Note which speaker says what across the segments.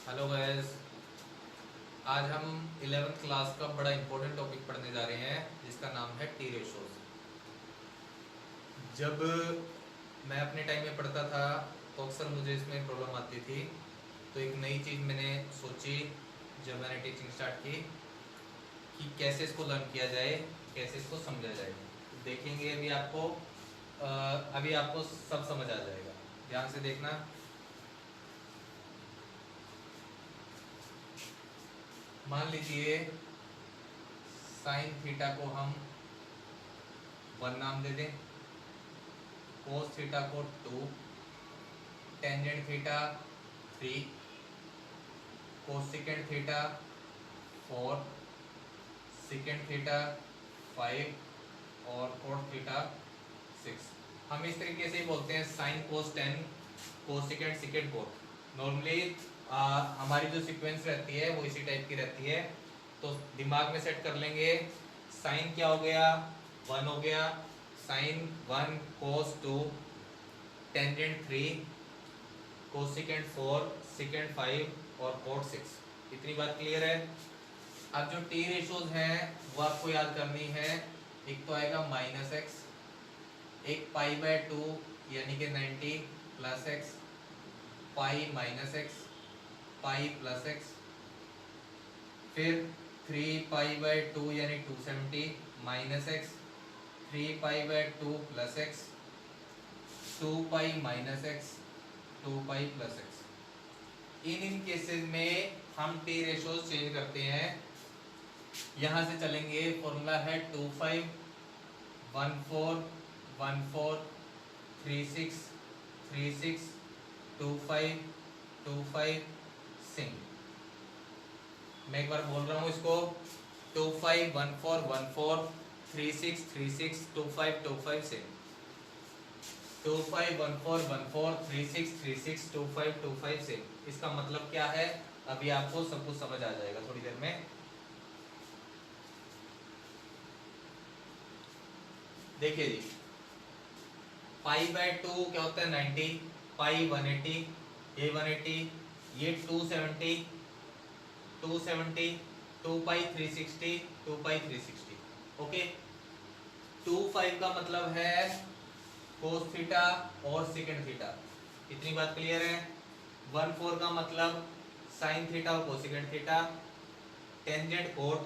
Speaker 1: Hello guys. आज हम 11th class का बड़ा इंपॉर्टेंट टॉपिक पढ़ने जा रहे हैं जिसका नाम है टी रेशोज। जब मैं अपने टाइम में पढ़ता था तो अक्सर मुझे इसमें प्रॉब्लम आती थी। तो एक नई चीज़ मैंने सोची जब मैंने टीचिंग स्टार्ट की कि कैसे इसको लर्न किया जाए, कैसे इसको समझा जाए। तो देखेंगे अभी आपको सब समझ आ जाएगा। ध्यान से देखना। मान लीजिए साइन थीटा को हम 1 नाम दे दें, कोस थीटा को 2, tangent theta 3, cosecant theta 4, secant theta 5 और कोट थीटा 6। हम इस तरीके से ही बोलते हैं sine cos 10 cosecant secant cot. Normally हमारी जो सीक्वेंस रहती है वो इसी टाइप की रहती है। तो दिमाग में सेट कर लेंगे। साइन क्या हो गया, 1 हो गया, साइन 1 कोस 2 टेंजेंट 3 कोसेकेंट 4 सेकेंड 5 और कोट 6। इतनी बात क्लियर है। अब जो टी रेशोज हैं वो आपको याद करनी है। एक तो आएगा -x, एक π/2 यानी कि 90 प्लस x, π-x, π+x, फिर 3π/2 यानी 270 -x, 3π/2 plus x, 2π -x, 2π+x। इन केसेस में हम टी रेशोज चेंज करते हैं। यहां से चलेंगे, फॉर्मूला है 25 14 14 36 36 25 25 सिंग। मैं एक बार बोल रहा हूं इसको, 25 14 14 36 36 25 25 सिंग, 25 14 14 36 36 25 25 सिंग। इसका मतलब क्या है अभी आपको सब कुछ समझ आ जाएगा थोड़ी देर में। देखिए जी, π/2 क्या होता है 90, π 180, ये 180, ये 270 270, 2π 360 2π 360। ओके, 25 का मतलब है कोस थीटा और सेकेंड थीटा। इतनी बात क्लियर है। 14 का मतलब साइन थीटा और कोसेकेंट थीटा, टेंजेंट कोट,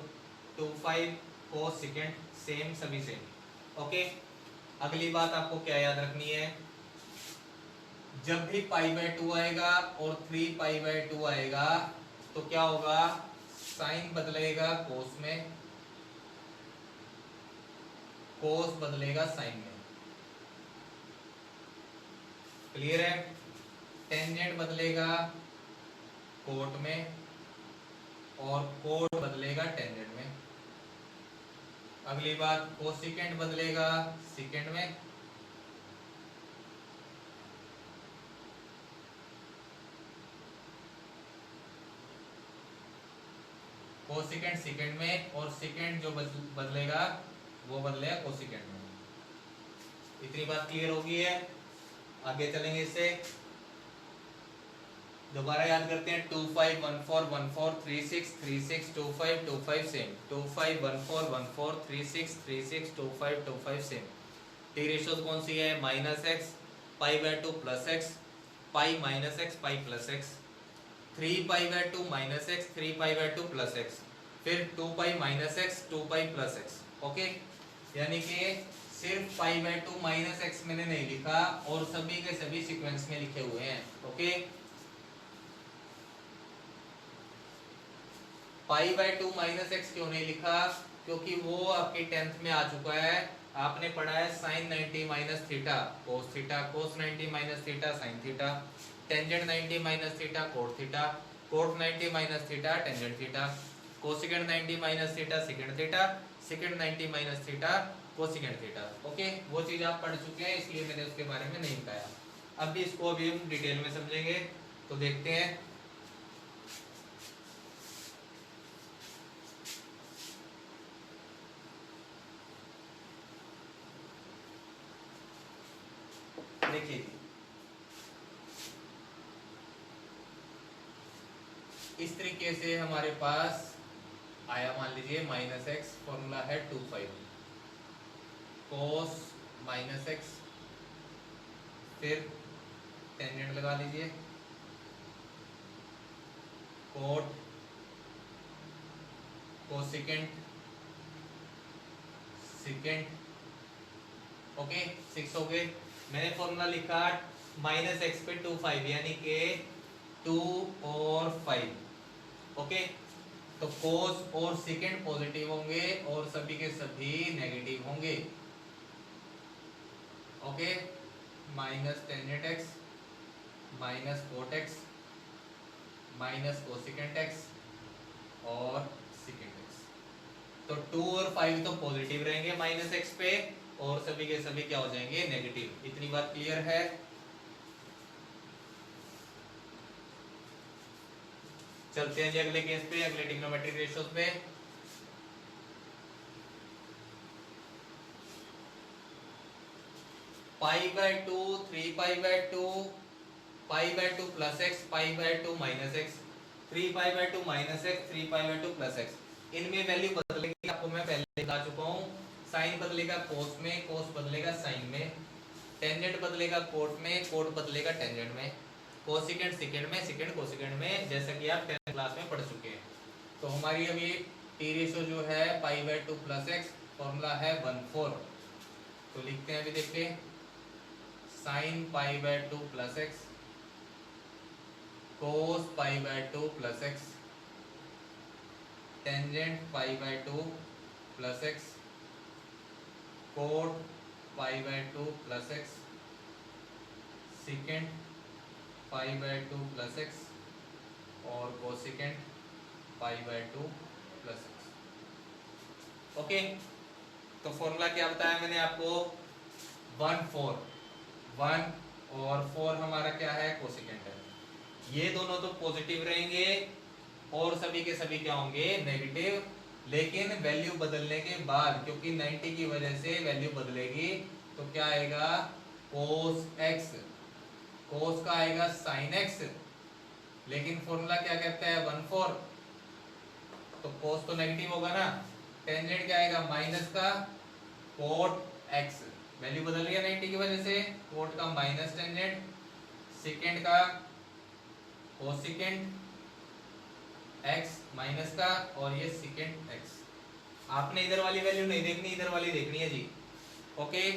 Speaker 1: 25 कोस सेकेंट, सेम सभी सेम। ओके, अगली बात आपको क्या याद रखनी है, जब भी π/2 आएगा और 3π/2 आएगा तो क्या होगा, साइन बदलेगा कोस में, कोस बदलेगा साइन में। क्लियर है। टेंजेंट बदलेगा कोट में और कोट बदलेगा टेंजेंट में। अगली बात, कोसेकेंट बदलेगा सेकेंड में, कोसेकेंट सेकेंड में, और सेकेंड जो बदलेगा वो बदलेगा कोसेकेंट में। इतनी बात क्लियर होगी है। आगे चलेंगे इससे, दोबारा याद करते हैं। 25 14 14 36 36 25 25 सेम, 25 14 14 36 36 25 25 सेम। टी रेशोज कौन सी है, -x, π/2 plus x, π -x, π plus x, 3π/2 -x, 3π/2 plus x, फिर 2π -x, 2π प्लस x। ओके, यानी कि सिर्फ π/2 -x मैंने नहीं लिखा और सभी के सभी सीक्वेंस में लिखे हुए हैं। ओके, π/2 -x क्यों नहीं लिखा, क्योंकि वो आपके 10th में आ चुका है। आपने पढ़ा है sine 90 minus theta cos theta, cos 90 minus theta sine theta, tangent 90 minus theta cot theta, cot 90 minus theta tangent theta, cosecant 90 minus theta secant theta, secant 90 minus theta cosecant theta. Okay, वो चीज आप पढ़ चुके हैं इसलिए मैंने उसके बारे में नहीं बताया। अब भी इसको अभी हम डिटेल में समझेंगे। तो देखते हैं, देखिए इस तरीके से हमारे पास आया, मान लीजिए माइनस एक्स, फॉर्मूला है 2 5, कोस माइनस एक्स, फिर टेंजेंट लगा लीजिए, कोट कोसिकेंट सिकेंट, ओके 6 हो गए। मैंने फॉर्मूला लिखा माइनस एक्स पे 2 5 यानी कि 2 और 5, ओके। तो कोस और सिकेंट पॉजिटिव होंगे और सभी के सभी नेगेटिव होंगे, okay. Minus tangent x minus cot x minus cosecant x और सिकेंट एक्स। तो 2 और 5 तो पॉजिटिव रहेंगे माइनस एक्स पे और सभी के सभी क्या हो जाएंगे, नेगेटिव। इतनी बात क्लियर है। चलते हैं जी अगले केस पे, अगले ट्रिग्नोमेट्रिक रेशियोज पे। पाई by 2, 3 pi by 2, pi by 2 plus x, pi by 2 minus x, 3 pi by 2 minus x, 3 pi by 2 plus x. इनमें वैल्यू बदलेगी, आपको मैं पहले बता चुका हूँ। साइन बदलेगा कोस में, कोस बदलेगा साइन में, टेंजेंट बदलेगा कोट में, कोट बदलेगा टेंजेंट में, कोसिकेंट सिकेंट में, सिकेंट कोसिकेंट में, जैसा कि आप 10th क्लास में पढ़ चुके हैं। तो हमारी अभी टी रेशियो जो है pi by 2 plus x, formula है 1/4। तो लिखते हैं, अभी देखिए, sine pi by 2 plus x, cos pi by 2 plus x, tangent pi by 2 plus x, cot pi by 2 plus x, secant pi by 2 plus x और cosecant pi by 2 plus x, okay. तो formula क्या बताया मैंने आपको, 1 और 4 हमारा क्या है, कोसिकेंट है। ये दोनों तो पॉजिटिव रहेंगे और सभी के सभी क्या होंगे, नेगेटिव। लेकिन वैल्यू बदलने के बाद, क्योंकि 90 की वजह से वैल्यू बदलेगी, तो क्या आएगा, कोस एक्स, कोस का आएगा साइन एक्स, लेकिन फॉर्मूला क्या कहता है, 1/4, तो कोस तो नेगेटिव होगा ना। टेंजेंट क्या आएगा, माइनस का कोट एक्स, वैल्यू बदल रही है 90 की वजह से, कोट का माइनस टेंजेंट, सेकेंड का कोसिकेंट एक्स माइनस का, और ये सेकेंट एक्स। आपने इधर वाली वैल्यू नहीं देखनी, इधर वाली देखनी है जी, ओके।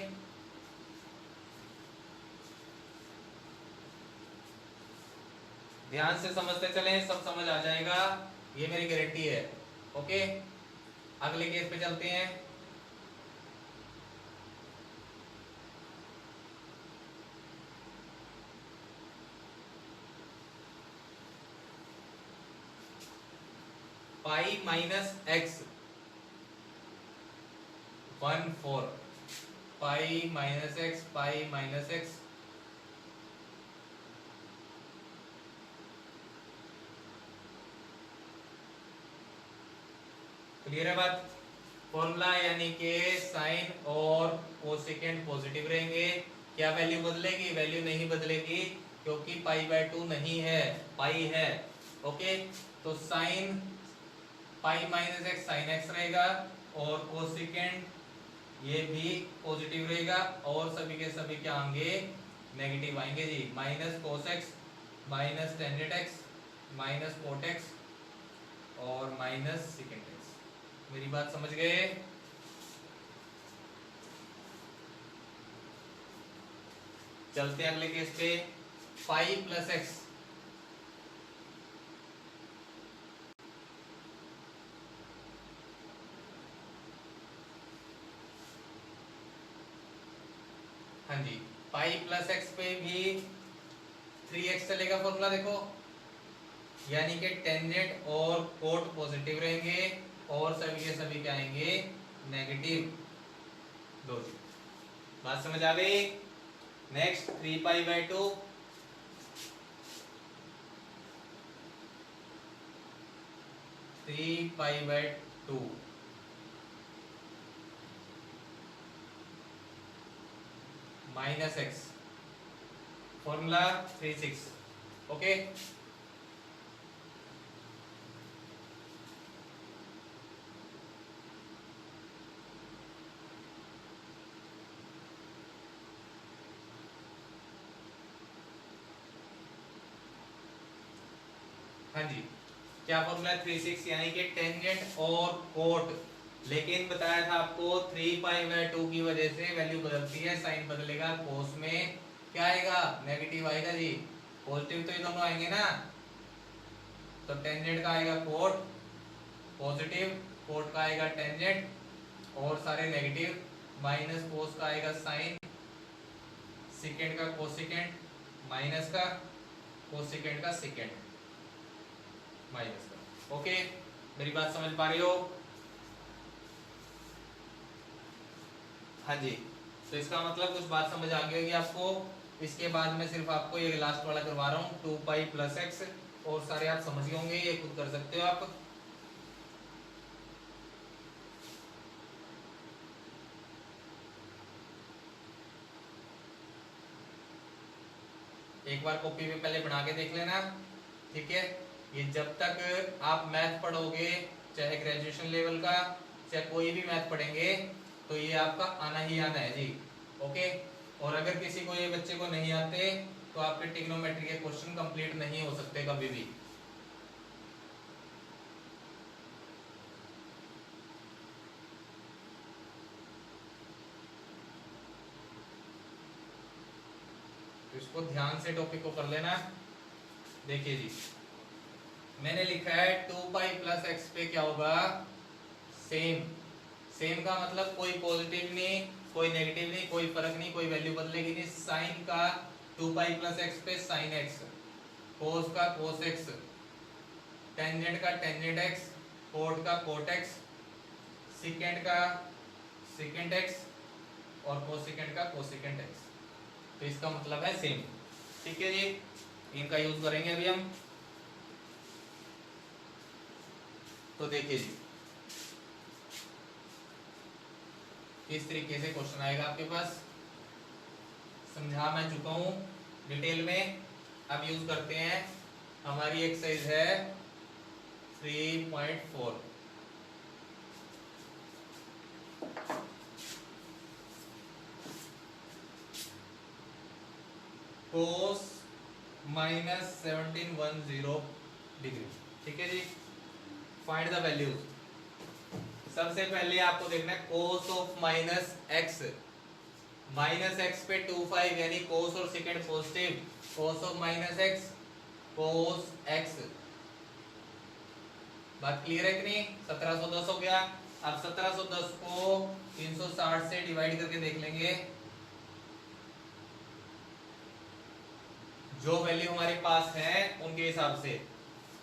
Speaker 1: ध्यान से समझते चलें, सब समझ आ जाएगा, ये मेरी गारंटी है, ओके। अगले केस पे चलते हैं। Pi minus x 1/4, pi minus x, pi minus x, clear है बात। फॉर्मूला यानी कि साइन और कोसिकेंट पॉजिटिव रहेंगे। क्या वैल्यू बदलेगी, वैल्यू नहीं बदलेगी, क्योंकि पाई बाय 2 नहीं है, पाई है, ओके। तो sine pi minus x sine x रहेगा और कोसिकेंट ये भी पॉजिटिव रहेगा और सभी के सभी क्या आएंगे, नेगेटिव आएंगे जी। Minus cos x minus tangent x minus cot x और माइनस सेकेंड एक्स। मेरी बात समझ गए। चलते हैं अगले केस पे, पाई प्लस एक्स, हाँ जी, पाई प्लस एक्स पे भी 3x चलेगा फॉर्मूला देखो, यानी कि टेंजेंट और कोट पॉजिटिव रहेंगे और सभी के सभी क्या आएंगे, नेगेटिव। दो बात समझ आ गई। Next 3 pi by 2, minus x, formula 3 6, okay. जी, क्या फॉर्मूला है 3/6 यानी कि टेंजेंट और कोट, लेकिन बताया था आपको 3π/2 की वजह से वैल्यू बदलती है, साइन बदलेगा, कोस में क्या आएगा, नेगेटिव आएगा जी, पॉजिटिव तो ये दोनों आएंगे ना, तो टेंजेंट का आएगा कोट पॉजिटिव, कोट का आएगा टेंजेंट और सारे नेगेटिव, माइनस कोस का आएगा साइन, सेकेंड का कोसेकेंट, माइनस का कोसेकेंट का सेकेंड माइनस का। ओके, मेरी बात समझ पा रही हो? हाँ जी, तो इसका मतलब कुछ बात समझ आ गई होगी आपको। इसके बाद में सिर्फ आपको ये लास्ट वाला करवा रहा हूँ 2π+x, और सारे आप समझ गए होंगे, ये खुद कर सकते हो आप। एक बार कॉपी पे पहले बना के देख लेना, ठीक है। ये जब तक आप मैथ पढ़ोगे, चाहे ग्रेजुएशन लेवल का चाहे कोई भी मैथ पढ़ेंगे, तो ये आपका आना ही आना है जी। ओके, और अगर किसी को ये बच्चे को नहीं आते तो आपके ट्रिग्नोमेट्री के क्वेश्चन कंप्लीट नहीं हो सकते कभी भी। तो इसको ध्यान से टॉपिक को कर लेना। देखिए जी, मैंने लिखा है 2π+x पे क्या होगा, सेम। सेम का मतलब कोई पॉजिटिव नहीं, कोई नेगेटिव नहीं, कोई फर्क नहीं, कोई वैल्यू बदलेगी नहीं। साइन का 2π+x पे साइन x, कोस का कोस x, टेंजेंट का टेंजेंट x, कोट का कोट x, सेकेंड का सेकेंट x और कोसेकेंट का कोसेकेंट x। तो इसका मतलब है सेम, ठीक है जी। इनका यूज करेंगे अभी हम। तो देखिए जी, किस तरीके से क्वेश्चन आएगा आपके पास, समझा मैं चुका हूं डिटेल में। अब यूज करते हैं, हमारी एक्सरसाइज है 3.4। कोस -1710 डिग्री, ठीक है जी। Find the values. सबसे पहले आपको देखना है कोस ऑफ -x, -x पे 2π यानी कोस और second positive, cos of -x cos x। बात क्लियर है कि नहीं? 1710 हो गया। अब 1710 को 360 से डिवाइड करके देख लेंगे, जो वैल्यू हमारे पास है उनके हिसाब से।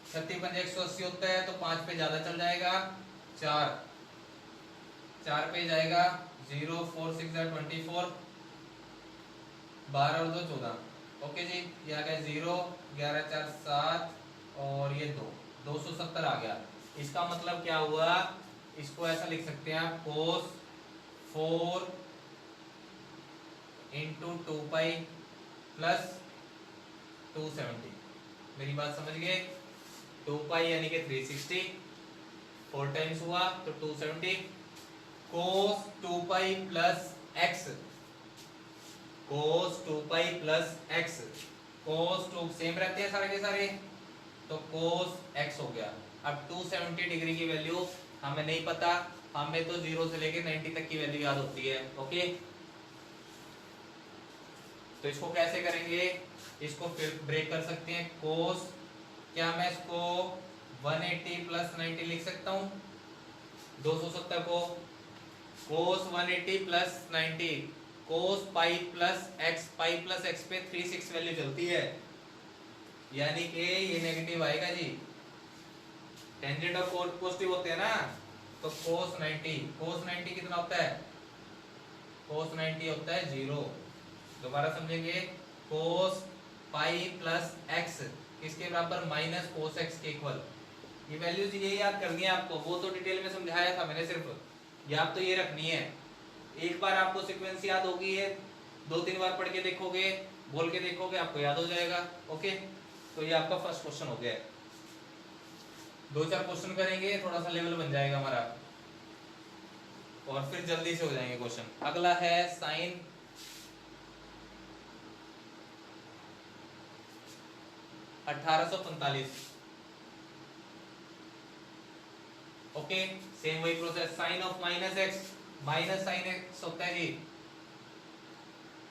Speaker 1: 36 180 होता है तो 5 पे ज्यादा चल जाएगा, 4 पे जाएगा, 0 4 6 24, 12 और 2 14। ओके जी, ये आ गया 0, 11 4 7 और ये 2, 270 आ गया। इसका मतलब क्या हुआ, इसको ऐसा लिख सकते हैं आप, कोस 4 × 2π + 270। मेरी बात समझ गए? 2π यानी कि 360, 4 टाइम्स हुआ तो 270। कोस 2π + x, कोस 2π + x, कोस 2 सेम रहते हैं सारे के सारे, तो कोस x हो गया। अब 270 डिग्री की वैल्यू हमें नहीं पता, हमें तो 0 से लेके 90 तक की वैल्यू याद होती है। ओके, तो इसको कैसे करेंगे, इसको फिर ब्रेक कर सकते हैं। कोस, क्या मैं इसको 180 + 90 लिख सकता हूं, 270 को कोस 180 + 90, कोस π + x, π + x पे 36 वैल्यू चलती है, यानी कि ये नेगेटिव आएगा जी। टेंजेंट और कोट पॉजिटिव होते हैं ना, तो कोस 90 कितना होता है, कोस 90 होता है 0। दोबारा समझेंगे, कोस π + x किसके बराबर, -कोस x के इक्वल। ये वैल्यूज ये याद करनी है आपको, वो तो डिटेल में समझाया था मैंने, सिर्फ ये आप तो ये रखनी है। एक बार आपको सीक्वेंस याद होगी है, 2-3 बार पढ़ के देखोगे, बोल के देखोगे, आपको याद हो जाएगा। ओके, तो ये आपका फर्स्ट क्वेश्चन हो गया। 2-4 क्वेश्चन करेंगे, थोड़ा सा लेवल बन जाएगा हमारा, और फिर जल्दी से हो जाएंगे क्वेश्चन। अगला है साइन 1845। ओके, सेम वही process, sine of minus x, minus sine x होता है जी,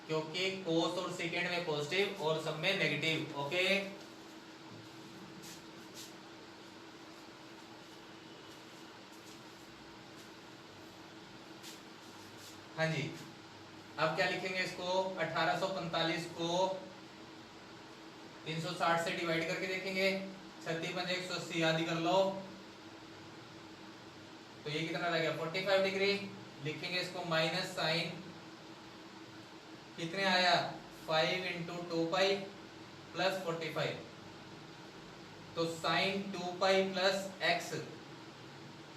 Speaker 1: क्योंकि कोस और सेकेंड में पॉजिटिव और सब में नेगेटिव। ओके, हाँ जी। अब क्या लिखेंगे इसको, 1845 को 360 से डिवाइड करके देखेंगे, 36 पंजे 180, आदि कर लो, तो ये कितना रह गया 45 डिग्री। लिखेंगे इसको माइनस साइन, कितने आया 5 इंटू 2 पाई प्लस 45, तो sine 2 pi plus x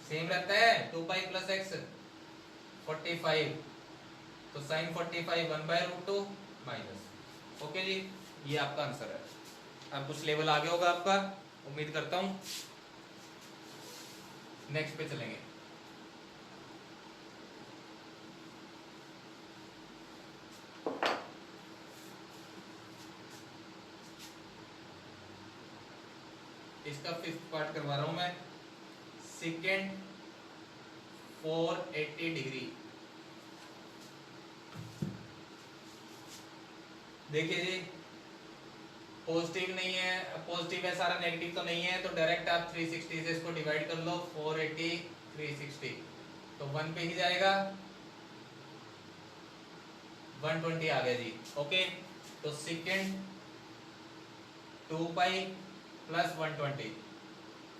Speaker 1: same रहता है, 2 पाई प्लस एक्स 45, तो साइन 45 1/√2 माइनस। ओके जी, ये आपका आंसर है। अब कुछ लेवल आगे होगा आपका, उम्मीद करता हूं। नेक्स्ट पे चलेंगे। इसका 5th पार्ट करवा रहा हूं मैं, सेकेंड 480 डिग्री। देखिए जी, पॉजिटिव नहीं है, पॉजिटिव है सारा, नेगेटिव तो नहीं है, तो डायरेक्ट आप 360 से इसको डिवाइड कर लो, 480 360, तो 1 पे ही जाएगा, 120 आ गया जी। ओके, तो सेकेंड 2 पाई प्लस 120,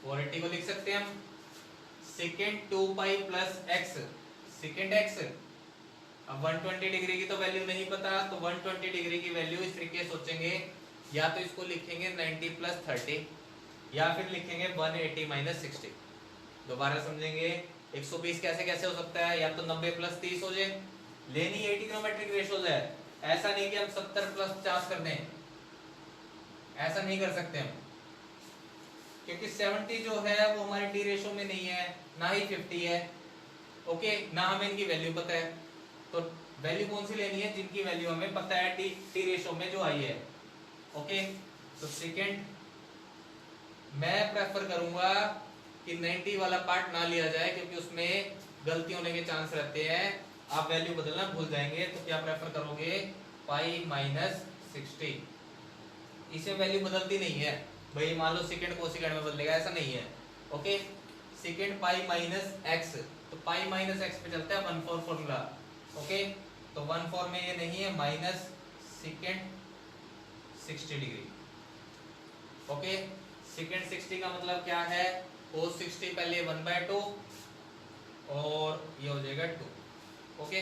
Speaker 1: 480 को लिख सकते हैं हम, second 2 pi plus x, second x. अब 120 डिग्री की तो वैल्यू नहीं पता, तो 120 डिग्री की वैल्यू इस तरीके से सोचेंगे, या तो इसको लिखेंगे 90 प्लस 30, या फिर लिखेंगे 180 माइनस 60। दोबारा समझेंगे, 120 कैसे कैसे हो सकता है, या तो 90 प्लस 30 हो जाए, लेनी 80 ट्रिग्नोमेट्रिक रेशियोज है, ऐसा नहीं कि हम 70 प्लस 50 कर दें, ऐसा नहीं कर सकते हम, क्योंकि 70 जो है वो हमारे टी रेशो में नहीं है, ना ही 50 है। ओके, ना हमें इनकी वैल्यू पता है, तो वैल्यू कौन सी लेनी है, जिनकी वैल्यू हमें पता है टी रेशो में जो आई है। ओके, तो सेकेंड मैं प्रेफर करूंगा कि 90 वाला पार्ट ना लिया जाए, क्योंकि उसमें गलती होने के चांस रहते हैं, आप वैल्यू बदलना भूल जाएंगे, तो क्या प्रेफर करोगे पाई माइनस 60। इसमें वैल्यू बदलती नहीं है भाई, मान लो सेकेंड को सेकेंड में बदलेगा, ऐसा नहीं है। Okay, second pi minus x, तो पाई माइनस एक्स पे चलता है 1/4 फॉर्मूला। ओके, तो 1/4 में ये नहीं है, minus second 60 degree. Okay, second 60 का मतलब क्या है, cos 60 पहले 1/2 और ये हो जाएगा 2। ओके,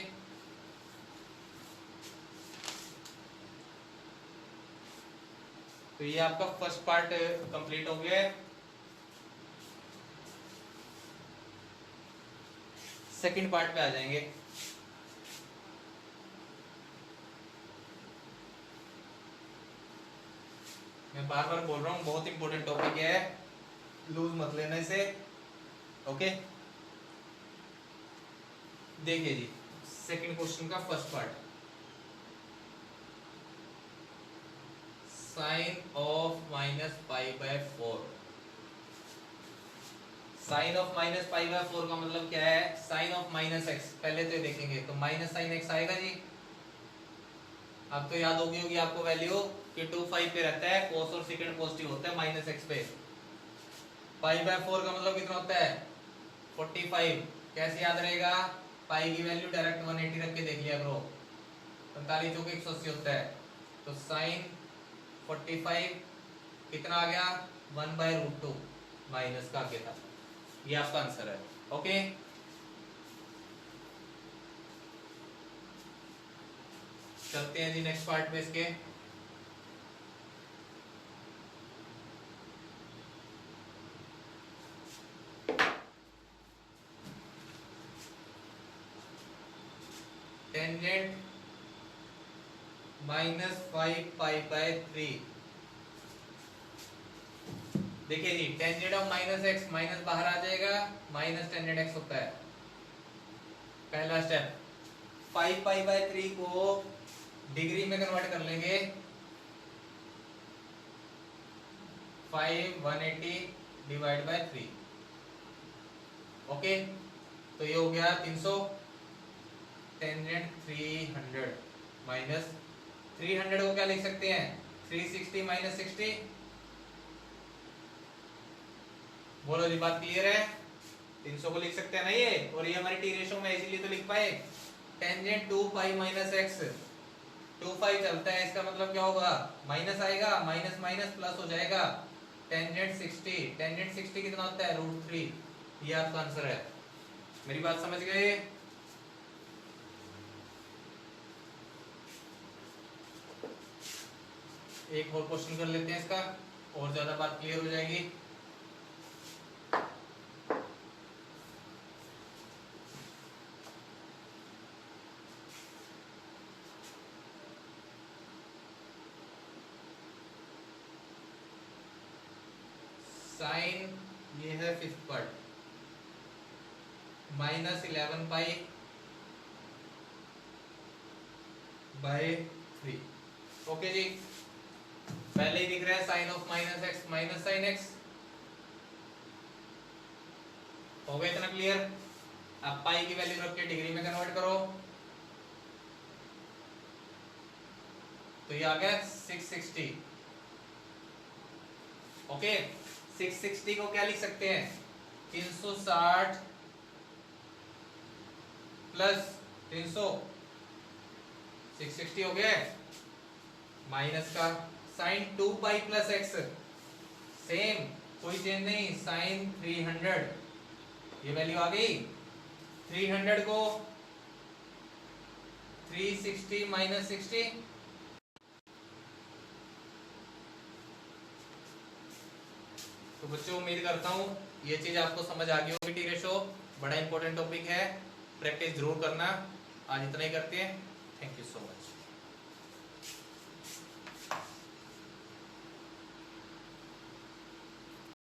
Speaker 1: तो ये आपका फर्स्ट पार्ट कंप्लीट हो गया है। सेकंड पार्ट पे आ जाएंगे। मैं बार बार बोल रहा हूँ, बहुत इंपॉर्टेंट टॉपिक है, लूज मत लेना इसे। ओके, देखिए जी, सेकंड क्वेश्चन का first part, sine of minus π/4। Sine of minus π/4 का मतलब क्या है, साइन ऑफ माइनस एक्स, पहले तो ये देखेंगे, तो माइनस साइन एक्स आएगा जी। अब तो याद होगी आपको वैल्यू कि 2 पाई पे रहता है, कोस और सेकंड पॉजिटिव होता है माइनस एक्स पे। π/4 का मतलब कितना होता है 45। कैसे याद रहेगा, पाई की वैल्यू डायरेक्ट 180 रख के देख लिया करो, 45 चौके 180 होता है, तो साइन 45 कितना आ गया 1/√2 माइनस का आगे था, ये आपका आंसर है। ओके, चलते हैं जी नेक्स्ट पार्ट में इसके। टेंजेंट -5π/3। देखिए जी, tangent of minus x, minus बाहर आ जाएगा, माइनस टेंजेंट एक्स होता है पहला स्टेप। 5π/3 को डिग्री में कन्वर्ट कर लेंगे, 5 180 डिवाइड बाय 3, ओके, तो ये हो गया 300, टेंजेंट 300 माइनस 300 को क्या लिख सकते हैं 360 माइनस 60। बोलो जी, बात क्लियर है? 300 को लिख सकते हैं ना ये, और ये हमारी टी रेशो में इसीलिए तो लिख पाए। टेंजेंट 2 पाई माइनस एक्स, 2 पाई चलता है, इसका मतलब क्या होगा माइनस आएगा, माइनस माइनस प्लस हो जाएगा। टेंजेंट 60, टेंजेंट 60 कितना होता है √3। ये आपका आंसर है। मेरी बात समझ गए? एक और क्वेश्चन कर लेते हैं इसका, और ज्यादा बात क्लियर हो जाएगी। साइन ये है fifth part, minus 11 pi by 3। Okay जी, पहले ही दिख रहा है sine of minus x minus sine x. हो गया इतना क्लियर? अब पाई की वैल्यू रख के डिग्री में कन्वर्ट करो, तो ये आ गया 660। ओके, 660 को क्या लिख सकते हैं 360 प्लस 300, 660 हो गया। माइनस का sine 2 pi plus x, same कोई चेंज नहीं, साइन 300, ये वैल्यू आ गई। 300 को 360 माइनस 60, तो बच्चों उम्मीद करता हूँ ये चीज आपको समझ आ गई होगी। टी रेशो बड़ा इंपॉर्टेंट टॉपिक है, प्रैक्टिस जरूर करना। आज इतना ही करते हैं, थैंक यू सो मच।